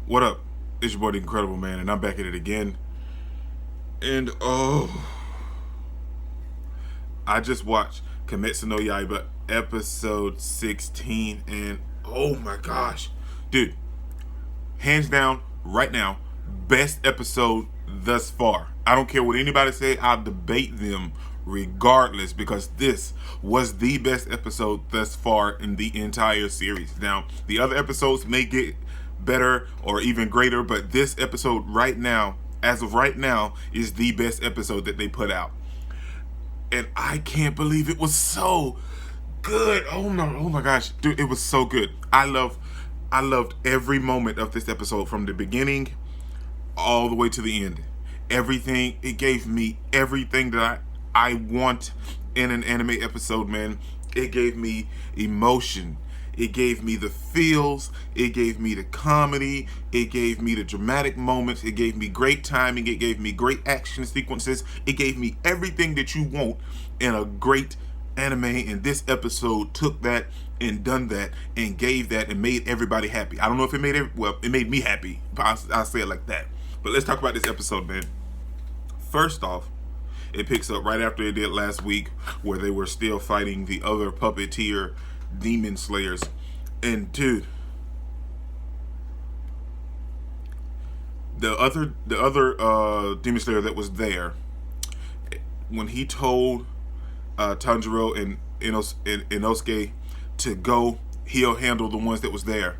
What up? It's your boy, the Incredible Man, and I'm back at it again. And I just watched Kimetsu no Yaiba episode 16, and oh my gosh, dude, hands down, right now, best episode thus far. I don't care what anybody say, I'll debate them regardless, because this was the best episode thus far in the entire series. Now, the other episodes may get better or even greater, but this episode right now, as of right now, is the best episode that they put out. And I can't believe it was so good. Oh my gosh, dude, it was so good. I loved every moment of this episode, from the beginning all the way to the end. Everything, it gave me everything that I want in an anime episode, man. It gave me emotion. It gave me the feels. It gave me the comedy. It gave me the dramatic moments. It gave me great timing. It gave me great action sequences. It gave me everything that you want in a great anime. And this episode took that and done that and gave that and made everybody happy. I don't know if it made it made me happy. I'll say it like that. But let's talk about this episode, man. First off, it picks up right after it did last week, where they were still fighting the other puppeteer demon slayers. And dude, the other demon slayer that was there, when he told Tanjiro and Inosuke to go, he'll handle the ones that was there,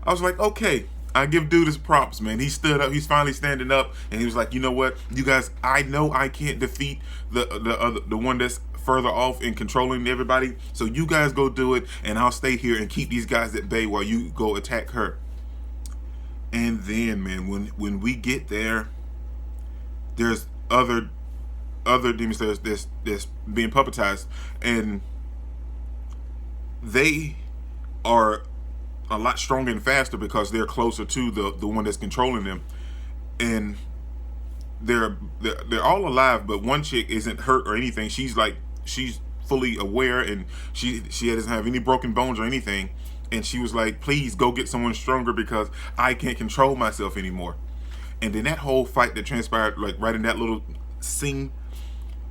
I was like, okay, I give dude his props, man. He stood up. He's finally standing up, and he was like, you know what, you guys, I know I can't defeat the one that's further off and controlling everybody, so you guys go do it, and I'll stay here and keep these guys at bay while you go attack her. And then, man, when we get there, there's other demon slayers that's being puppetized, and they are a lot stronger and faster because they're closer to the one that's controlling them. And they're all alive, but one chick isn't hurt or anything. She's fully aware, and she doesn't have any broken bones or anything. And she was like, please go get someone stronger because I can't control myself anymore. And then that whole fight that transpired, like right in that little scene,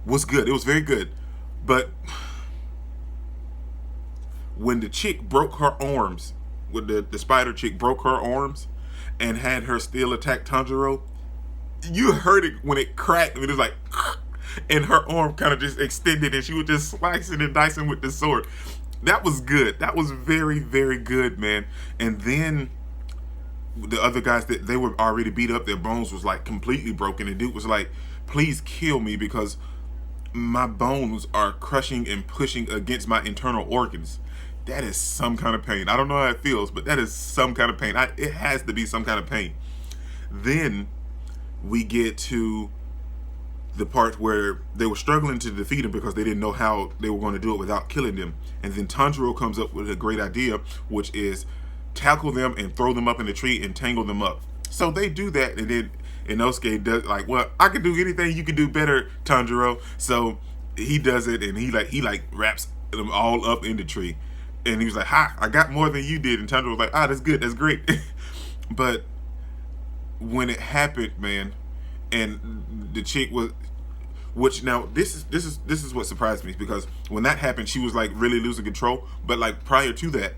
was good. It was very good. But when the chick broke her arms, when the spider chick broke her arms and had her still attack Tanjiro, you heard it when it cracked. It was like, and her arm kind of just extended, and she was just slicing and dicing with the sword. That was good. That was very, very good, man. And then the other guys, that they were already beat up, their bones was like completely broken, and dude was like, please kill me because my bones are crushing and pushing against my internal organs. That is some kind of pain. I don't know how it feels, but that is some kind of pain. It has to be some kind of pain. Then we get to the part where they were struggling to defeat him because they didn't know how they were going to do it without killing them. And then Tanjiro comes up with a great idea, which is tackle them and throw them up in the tree and tangle them up. So they do that, and then Inosuke does like, well, I can do anything you can do better, Tanjiro. So he does it, and he wraps them all up in the tree. And he was like, ha, I got more than you did. And Tanjiro was like, that's good, that's great. But when it happened, man, and the chick was, which now this is what surprised me, because when that happened, she was like really losing control. But like prior to that,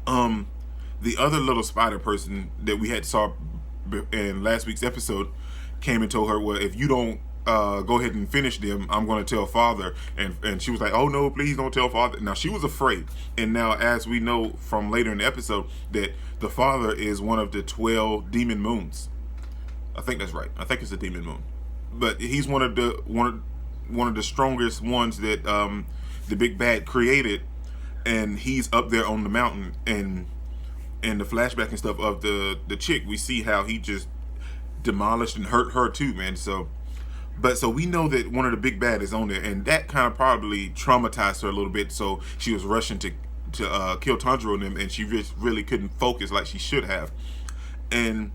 the other little spider person that we had saw in last week's episode came and told her, well, if you don't go ahead and finish them, I'm going to tell father. And she was like, oh no, please don't tell father. Now she was afraid. And now, as we know from later in the episode, that the father is one of the 12 demon moons. I think that's right. I think it's a demon moon. But he's one of the strongest ones that the big bad created, and he's up there on the mountain. And the flashback and stuff of the chick, we see how he just demolished and hurt her too, man. So we know that one of the big bad is on there, and that kind of probably traumatized her a little bit. So she was rushing to kill Tanjiro and them, and she really couldn't focus like she should have. And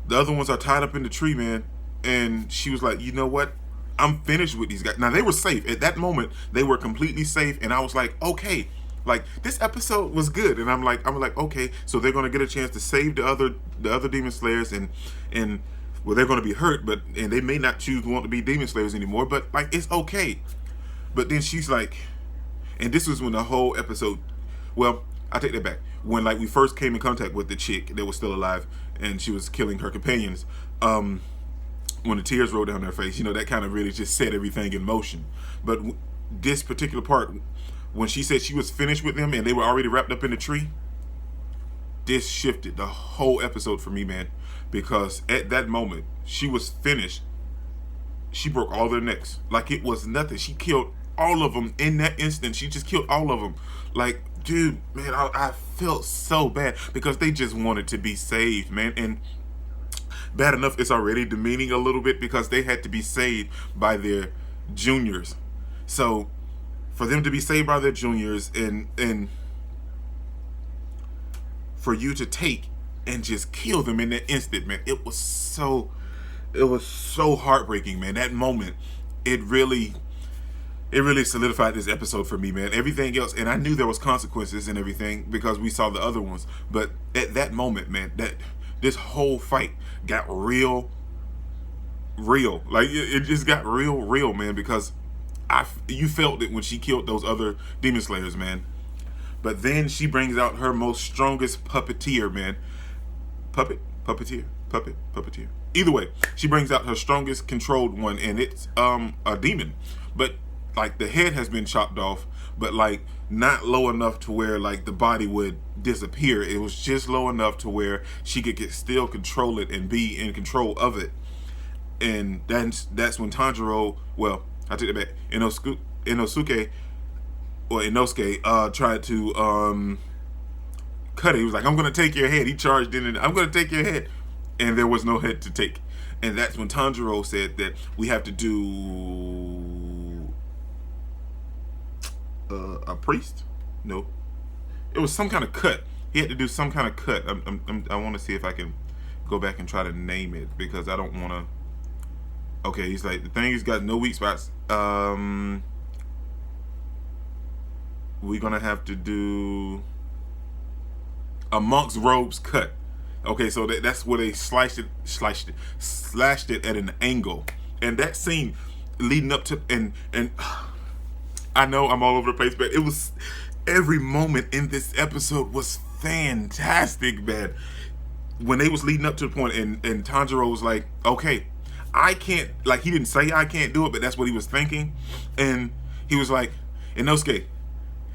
the other ones are tied up in the tree, man. And she was like, you know what? I'm finished with these guys. Now, they were safe. At that moment, they were completely safe. And I was like, okay, Like, this episode was good, and I'm like, okay, so they're gonna get a chance to save the other demon slayers, and well, they're gonna be hurt, and they may not choose to want to be demon slayers anymore, but like, it's okay. But then she's like, and this was when the whole episode, well, I take that back. When like we first came in contact with the chick that was still alive, and she was killing her companions, when the tears rolled down her face, that kind of really just set everything in motion. But this particular part, when she said she was finished with them and they were already wrapped up in the tree, this shifted the whole episode for me, man. Because at that moment, she was finished. She broke all their necks. Like it was nothing. She killed all of them in that instant. She just killed all of them. Like, dude, man, I felt so bad because they just wanted to be saved, man. And bad enough, it's already demeaning a little bit because they had to be saved by their juniors. So for them to be saved by their juniors and for you to take and just kill them in that instant, man, it was so heartbreaking, man. That moment, it really solidified this episode for me, man. Everything else, and I knew there was consequences and everything because we saw the other ones, but at that moment, man, that this whole fight got real. Like it just got real, man, because you felt it when she killed those other demon slayers, man. But then she brings out her most strongest puppeteer, man. Puppeteer. Either way, she brings out her strongest controlled one, and it's a demon. But like the head has been chopped off, but like not low enough to where like the body would disappear. It was just low enough to where she could still control it and be in control of it. And that's when Tanjiro, well, I take it back, Inosuke tried to cut it. He was like, I'm gonna take your head. He charged in and I'm gonna take your head. And there was no head to take. And that's when Tanjiro said that we have to do a priest? No. It was some kind of cut. He had to do some kind of cut. I want to see if I can go back and try to name it because I don't want to. Okay, he's like, the thing, he's got no weak spots. We're gonna have to do a monk's robes cut. Okay, so that's where they slashed it at an angle. And that scene leading up to and I know I'm all over the place, but it was every moment in this episode was fantastic, man. When they was leading up to the point and Tanjiro was like, okay, I can't, like, he didn't say I can't do it, but that's what he was thinking. And he was like, Inosuke,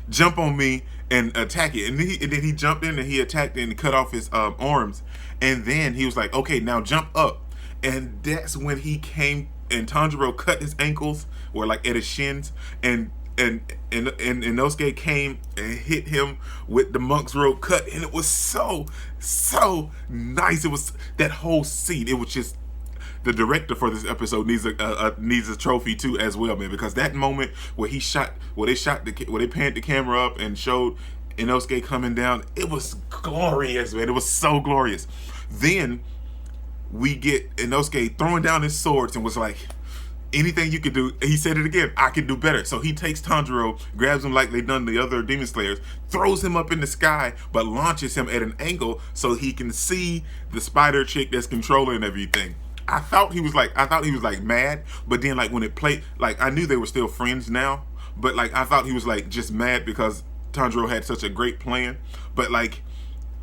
jump on me and attack it. And then he jumped in and he attacked it and cut off his arms. And then he was like, okay, now jump up. And that's when he came and Tanjiro cut his ankles or like at his shins, and Inosuke came and hit him with the monk's robe cut, and it was so nice. It was that whole scene. It was just, the director for this episode needs a trophy too as well, man, because that moment where they panned the camera up and showed Inosuke coming down, it was glorious, man. It was so glorious. Then we get Inosuke throwing down his swords and was like, anything you can do, he said it again, I can do better. So he takes Tanjiro, grabs him like they done the other demon slayers, throws him up in the sky, but launches him at an angle so he can see the spider chick that's controlling everything. I thought he was like mad, but then like when it played, like I knew they were still friends now, but like I thought he was like just mad because Tanjiro had such a great plan. But like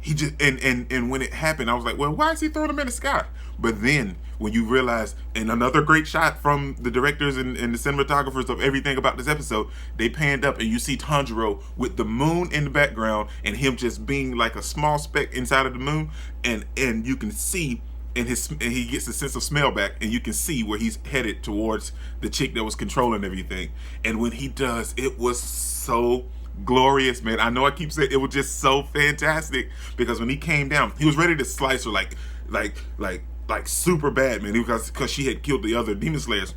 he just and when it happened, I was like, well, why is he throwing him in the sky? But then when you realize, and another great shot from the directors and the cinematographers of everything about this episode, they panned up and you see Tanjiro with the moon in the background and him just being like a small speck inside of the moon, and you can see. And he gets a sense of smell back, and you can see where he's headed towards the chick that was controlling everything. And when he does, it was so glorious, man. I know I keep saying it was just so fantastic, because when he came down, he was ready to slice her like super bad, man. Because she had killed the other demon slayers.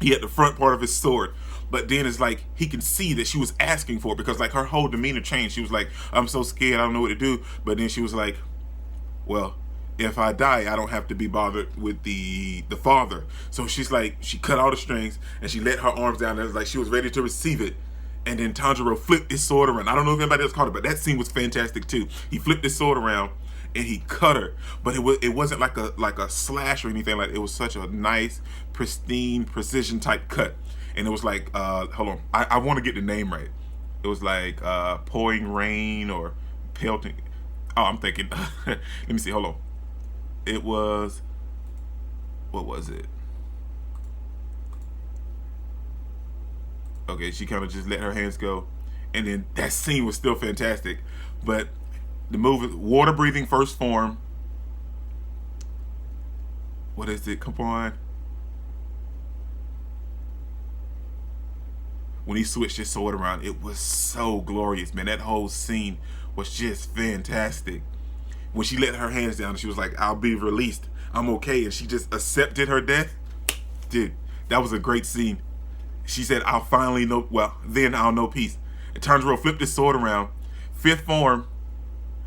He had the front part of his sword. But then it's like he can see that she was asking for it, because like her whole demeanor changed. She was like, I'm so scared, I don't know what to do. But then she was like, well, if I die, I don't have to be bothered with the father. So she's like, she cut all the strings and she let her arms down. And it was like she was ready to receive it. and then Tanjiro flipped his sword around. I don't know if anybody else caught it, but that scene was fantastic too. He flipped his sword around and he cut her, but it wasn't like a slash or anything. Like, it was such a nice, pristine, precision type cut. And it was like, hold on, I want to get the name right. It was like pouring rain or pelting. Oh, I'm thinking. Let me see. Hold on. It was, what was it? Okay, she kind of just let her hands go, and then that scene was still fantastic. But the move, water breathing first form. What is it? Come on. When he switched his sword around, it was so glorious, man. That whole scene was just fantastic. When she let her hands down and she was like, I'll be released, I'm okay, and she just accepted her death. Dude, that was a great scene. She said, I'll finally know, well, then I'll know peace. And Tanjiro flipped his sword around. Fifth form.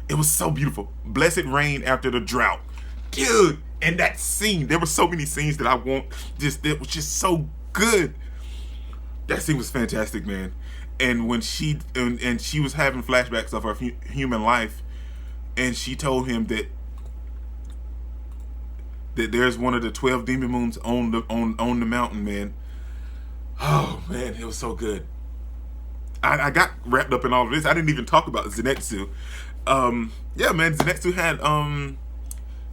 It was so beautiful. Blessed rain after the drought. Dude, and that scene, there were so many scenes that I want, it was just so good. That scene was fantastic, man. And when she, and she was having flashbacks of her human life, and she told him that there's one of the 12 demon moons on the mountain, man. Oh man, it was so good. I got wrapped up in all of this. I didn't even talk about Zenitsu. Yeah, man, Zenitsu had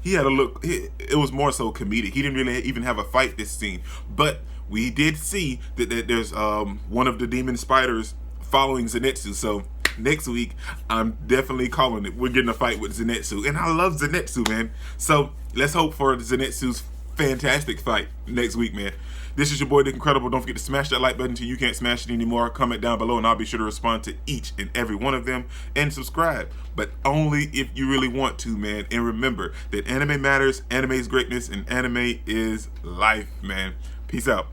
he had a look. It was more so comedic. He didn't really even have a fight this scene, but we did see that there's one of the demon spiders following Zenitsu. So next week, I'm definitely calling it. We're getting a fight with Zenitsu, and I love Zenitsu, man. So let's hope for Zenitsu's fantastic fight next week, man. This is your boy, Dick Incredible. Don't forget to smash that like button until you can't smash it anymore. Comment down below, and I'll be sure to respond to each and every one of them. And subscribe, but only if you really want to, man. And remember that anime matters, anime is greatness, and anime is life, man. Peace out.